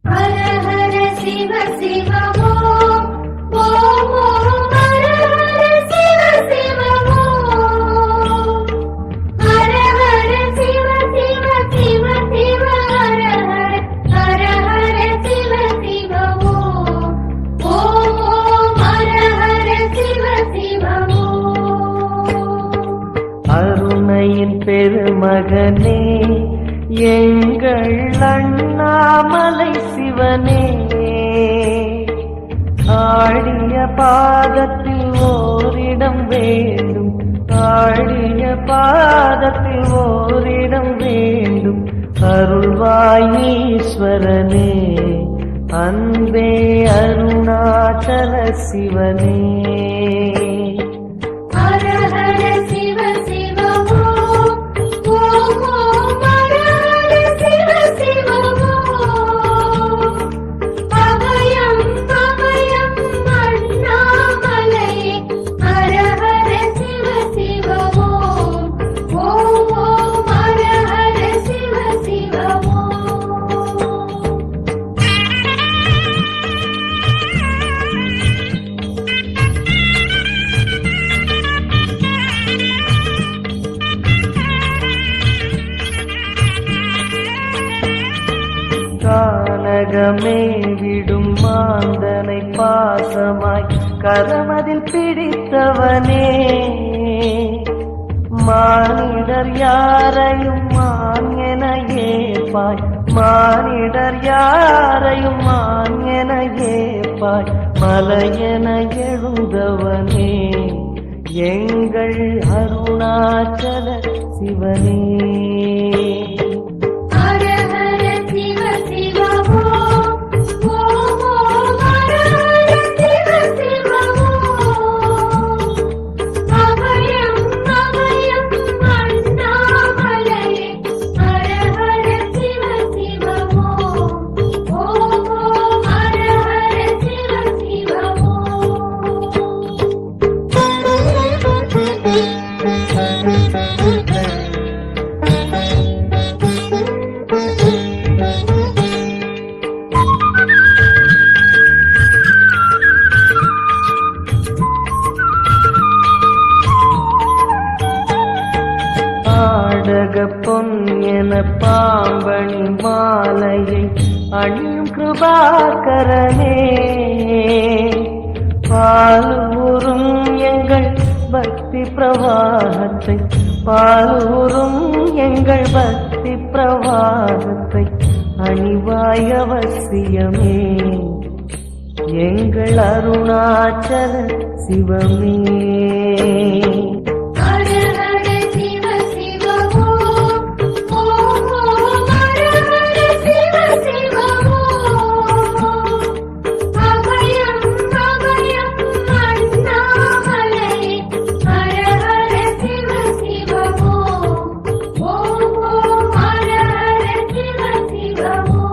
ஹர ஹர சிவ சிவ ஓம் ஓம் ஓம் ஹர ஹர சிவ சிவ ஓம் ஹர ஹர சிவ சிவ சிவ சிவ ஹர ஹர ஹர ஹர சிவ சிவ ஓம் ஓம் ஓம் ஹர ஹர சிவ சிவ ஓம். அருணையின் பெருமகனே எங்கள் அண்ணாமலை சிவனே, ஆடிய பாதத்தில் ஓரிடம் வேண்டும், ஆடிய பாதத்தில் ஓரிடம் வேண்டும். அருள்வாயீஸ்வரனே அன்பே அருணாச்சல சிவனே. ஹர ஹர சிவ சிவ ஓம் ஓம் ஓம் ஹர ஹர சிவ சிவ ஓம் அபயம் அபயம் அண்ணாமலையே. ஹர ஹர சிவ சிவ ஓம் ஓம் ஓம் ஹர ஹர சிவ சிவ ஓம். கானகமே விடும் மாந்தனை பாசமாய் கரமதில் பிடித்தவனே, மானிடர் யாரையும் மான் என ஏற்பாய், மானிடர் யாரையும் மான் என ஏற்பாய். மலையென எழுந்தவனே எங்கள் அருணாச்சல சிவனே. ஹர ஹர சிவ சிவ ஓம் ஓம் ஓம் ஹர ஹர சிவ சிவ ஓம் அபயம் அபயம் அண்ணாமலையே. ஹர ஹர சிவ சிவ ஓம் ஓம் ஓம் ஹர ஹர சிவ சிவ ஆடக பொன் என பாம்பணி மாலையை அணியும் கிருபாகரனே, பாலூரும் எங்கள் பக்தி பிரவாகத்தை, பாலூரும் எங்கள் பக்தி பிரவாகத்தை அணிவாய் அவசியமே எங்கள் அருணாச்சல சிவமே. ஹர ஹர சிவ சிவ ஓம் ஓம் ஓம் ஹர ஹர சிவ சிவ ஓம் அபயம் அபயம் அண்ணாமலையே. ஹர ஹர சிவ சிவ ஓம் ஓம் ஓம் ஹர ஹர சிவ சிவ ஓம்.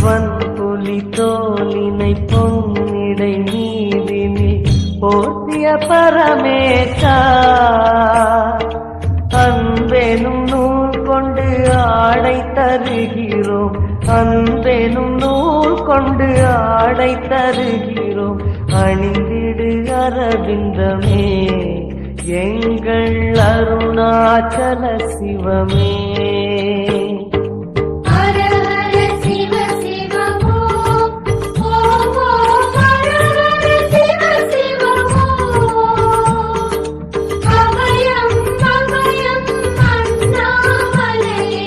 வன்புலி தோலினை பொன்னிடை நீதினில் போர்த்திய பரமேசா, அன்பெனும் நூல் கொண்டு ஆடை தருகிறோம், அன்பெனும் நூல் கொண்டு ஆடை தருகிறோம். அணிந்திடு அரவிந்தமே எங்கள் அருணாச்சல சிவமே. ஹர ஹர சிவ சிவ ஓம் ஓம் ஓம் ஹர ஹர சிவ சிவ ஓம் அபயம் அபயம் அண்ணாமலையே.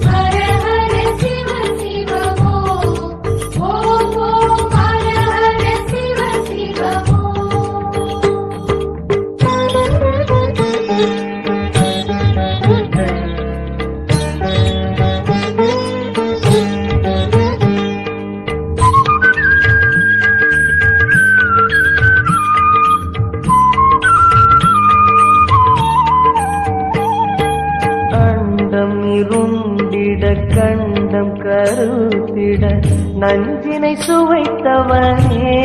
ஹர ஹர சிவ சிவ ஓம் ஓம் ஓம் ஹர ஹர சிவ சிவ ஓம். கண்டம் கருத்திட நஞ்சினை சுவைத்தவனே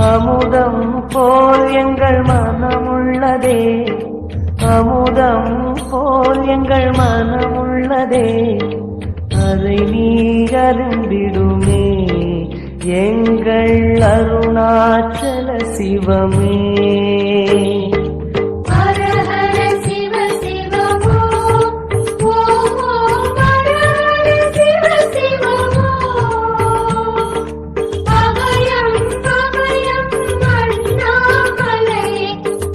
அமுதம் போல் எங்கள் மனமுள்ளதே அமுதம் போல் எங்கள் மனமுள்ளதே அதை நீ அருந்திடுமே எங்கள் அருணாச்சல சிவமே ஹர ஹர சிவ சிவ ஓம் ஓம் ஓம் ஹர ஹர சிவ சிவ ஓம் அபயம் அபயம் அண்ணாமலையே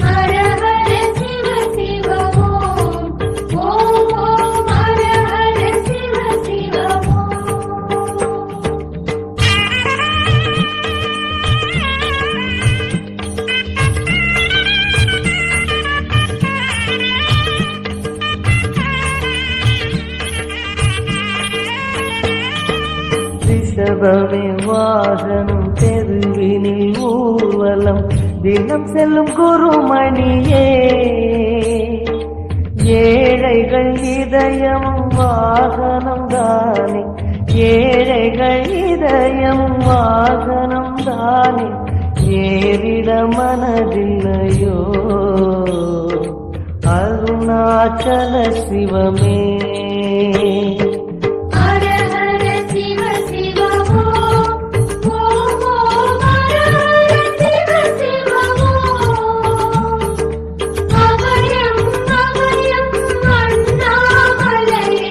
ஹர ஹர சிவ சிவ ஓம் ஓம் ஓம் ஹர ஹர சிவ சிவ ஓம் ரிஷபமே வாகனம் தெருவினில் ஊர்வலம் தினம் செல்லும் குருமணியே ஏழைகள் இதயமும் வாகனம் தானே ஏழைகள் இதயமும் வாகனம் தானே ஏறிட மனதில்லையோ அருணாச்சல சிவமே ஹர ஹர சிவ சிவ ஓம் ஓம் ஓம் ஹர ஹர சிவ சிவ ஓம் அபயம் அபயம் அண்ணாமலையே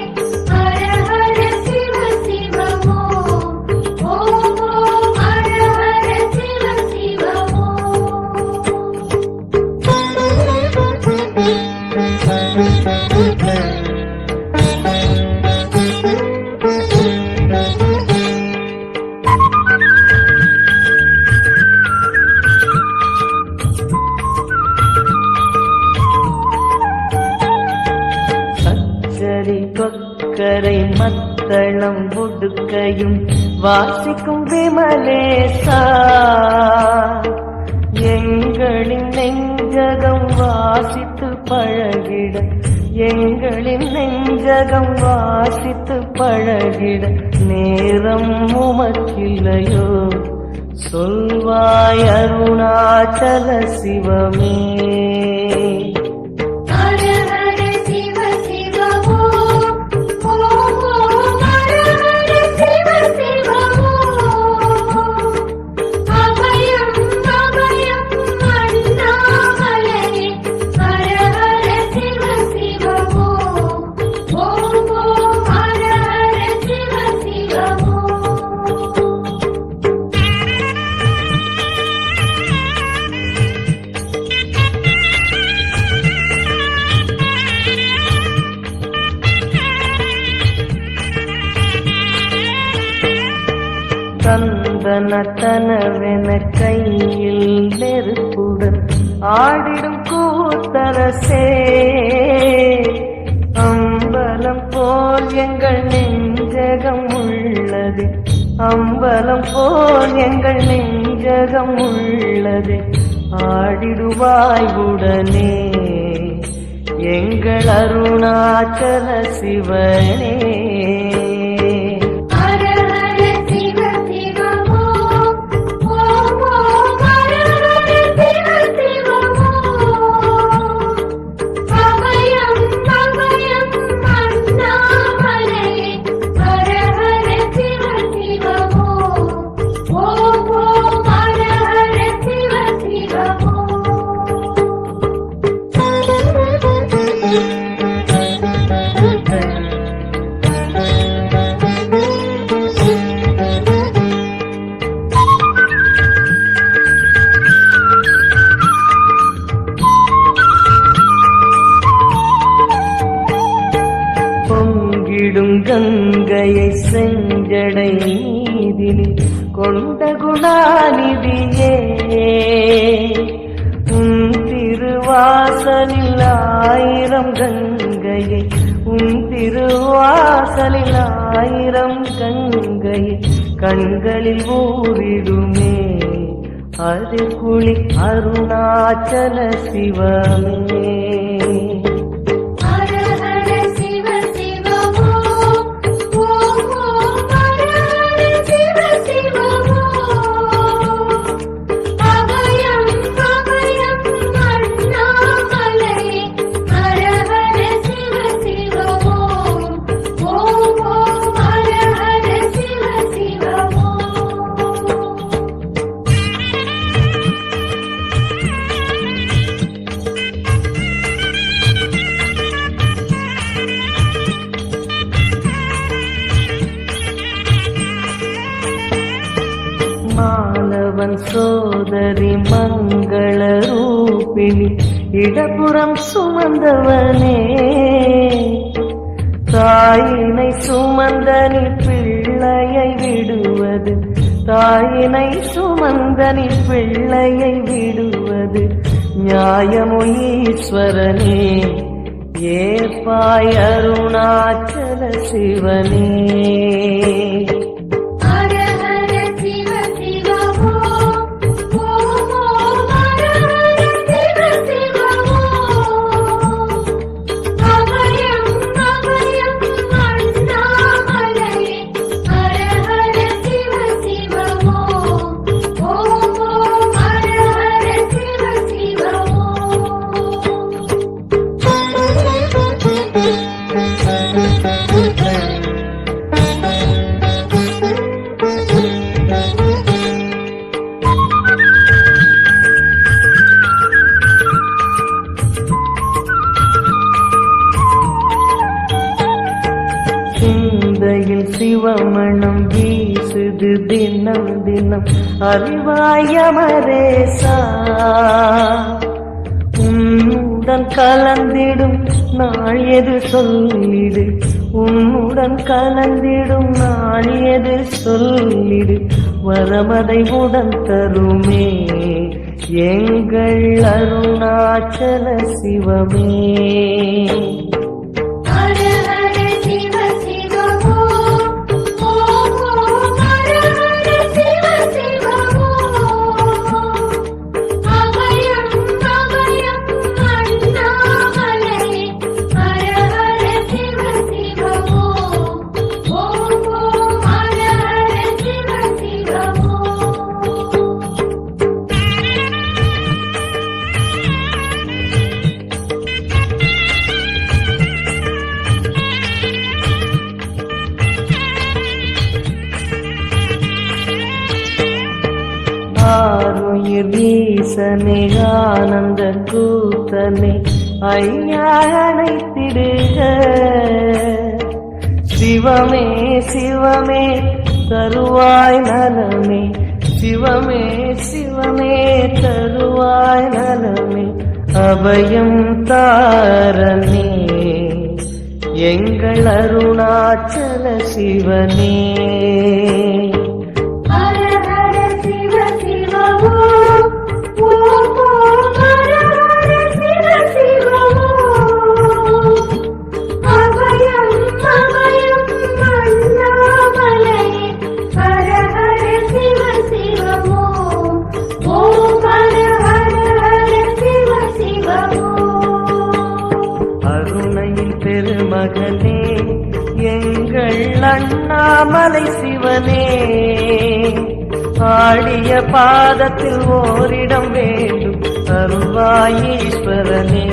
ஹர ஹர சிவ சிவ ஓம் ஓம் ஓம் ஹர ஹர சிவ சிவ சச்சரி கொக்கரை மத்தளம் புடுக்கையும் வாசிக்கும் விமலேசா எங்களின் நெஞ்சகம் வாசித்து பழகிட எங்களின் நெஞ்சகம் வாசித்து பழகிட நேரம் உமக்கில்லையோ சொல்வாய் அருணாச்சல சிவமே ஹர ஹர சிவ சிவ ஓம் ஓம் ஓம் ஹர ஹர சிவ சிவ ஓம் அபயம் அபயம் அண்ணாமலையே ஹர ஹர சிவ சிவ ஓம் ஓம் ஓம் ஹர ஹர சிவ சிவ ஓம் தந்தனத்தனவென கையில் நெருப்புடன் ஆடிடும் கூத்தரசே அம்பலம் போல் எங்கள் நெஞ்சகம் உள்ளது அம்பலம் போல் எங்கள் நெஞ்சகம் உள்ளது ஆடிடுவாய் உடனே எங்கள் அருணாச்சல சிவனே ஹர ஹர சிவ சிவ ஓம் ஓம் ஓம் ஹர ஹர சிவ சிவ ஓம் அபயம் அபயம் அண்ணாமலையே ஹர ஹர சிவ சிவ ஓம் ஓம் ஓம் ஹர ஹர சிவ சிவ பொங்கிடும் கங்கையை செஞ்சடை நீதினில் கொண்ட குணாநிதியே உன் திருவாசலில் ஆயிரம் கங்கையை உன் திருவாசலில் ஆயிரம் கங்கையை கண்களில் ஊறிடுமே அது குளி அருணாச்சல சிவமே ஹர ஹர சிவ சிவ ஓம் மாதவன் சோதரி மங்கள ரூபிணி இடப்புறம் சுமந்தவனே தாயினை சுமந்தனி பிள்ளையை விடுவது தாயினை சுமந்தனி பிள்ளையை விடுவது நியாயமோ ஈஸ்வரனே ஏற்பாய் அருணாச்சல சிவனே ஹர ஹர சிவ சிவ ஓம் ஓம் ஓம் ஹர ஹர சிவ சிவ ஓம் அபயம் அபயம் அண்ணாமலையே ஹர ஹர சிவ சிவ ஓம் ஓம் ஓம் ஹர ஹர சிவ சிவ சிந்தையில் சிவமணம் வீசுது தினம் தினம் அறிவாயமரேசா உன்னுடன் கலந்திடும் நாள் எது சொல்லிடு உன்னுடன் கலந்திடும் நாள் எது சொல்லிடு வரமதை உடன் தருமே எங்கள் அருணாச்சல சிவமே ஹர ஹர சிவ சிவ ஓம் ஓம் ஓம் ஹர ஹர சிவ சிவ ஓம் அபயம் அபயம் அண்ணாமலையே ஹர ஹர சிவ சிவ ஓம் ஓம் ஓம் ஹர ஹர சிவ சிவ ஆருயிர் ஈசனே ஆனந்த கூத்தனே ஐயா அணைத்திடுக சிவமே சிவமே தருவாய் நலமே சிவமே சிவமே தருவாய் நலமே அபயம் தாரனே எங்கள் அருணாச்சல சிவனே ஹர ஹர சிவ சிவ ஓம் ஓம் ஓம் ஹர ஹர சிவ சிவ ஓம் அபயம் அபயம் அண்ணாமலையே ஹர ஹர சிவ சிவ ஓம் ஓம் ஹர ஹர ஹர சிவ சிவ ஓம் அருணையின் பெருமகனே எங்கள் அண்ணாமலை சிவனே ஆடிய பாதத்தில் ஓரிடம் வேண்டும் அருள்வாயீஸ்வரனே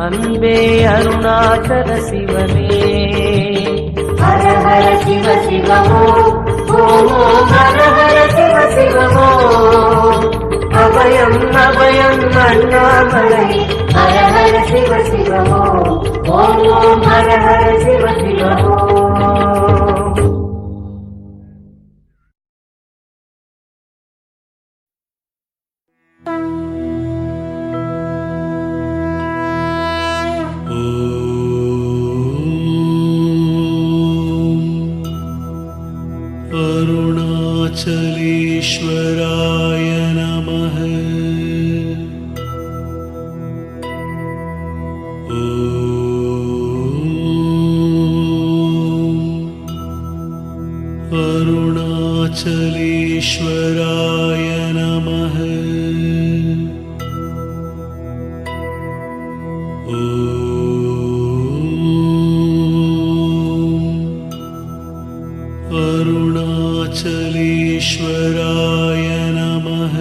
அன்பே அருணாச்சல சிவனே ஹர ஹர சிவ சிவ ஓம் ஓம் ஓம் ஹர ஹர சிவ சிவ ஓம் அபயம் அபயம் அண்ணாமலை ஹர ஹர சிவ சிவ ஓம் ஓம் ஓம் ஹர ஹர சிவ சிவ ஓம் अरुणाचलेश्वराय नमः। अरुणाचलेश्वराय नमः। अरुणाचलेश्वराय नमः।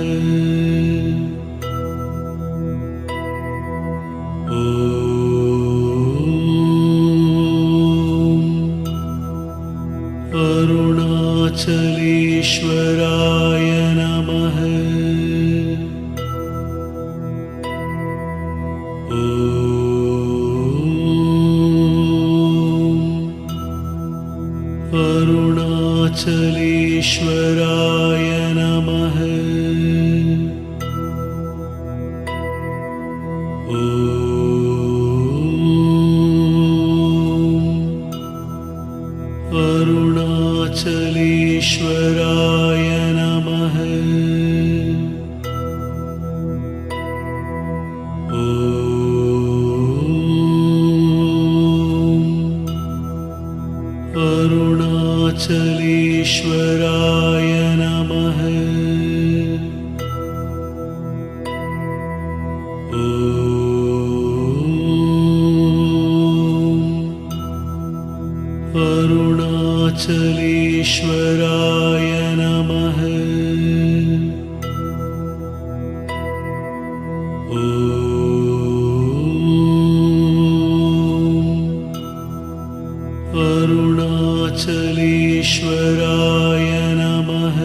अरुणाचलेश्वराय नमः। अरुणाचलेश्वराय अरुणाचलेश्वराय नमः। अरुणाचलेश्वराय नमः। अरुणाचलेश्वराय नमः। अरुणाचलेश्वराय नमः। अरुणाचलेश्वराय नमः।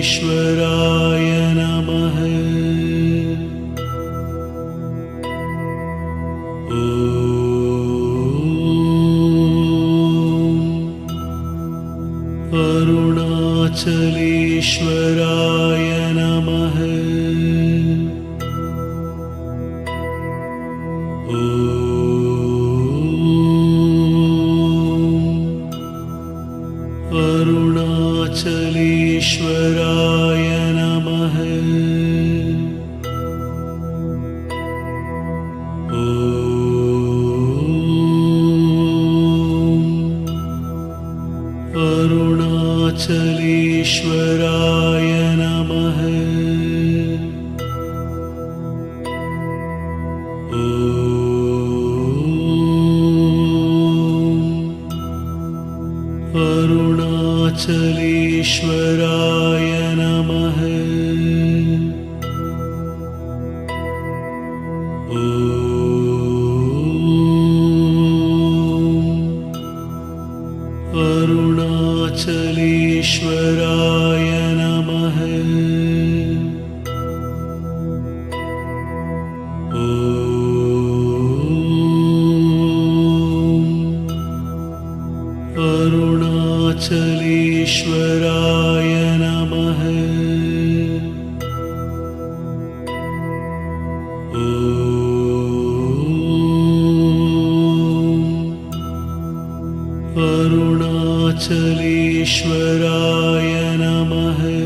अरुणाचलेश्वराय नमः। अरुणाचलेश्वराय नमः। अरुणाचलेश्वराय नमः। अरुणाचलेश्वराय नमः। अरुणाचलेश्वराय नमः। अरुणाचलेश्वराय नमः। अरुणाचलेश्वराय नमः। अरुणाचलेश्वराय नमः।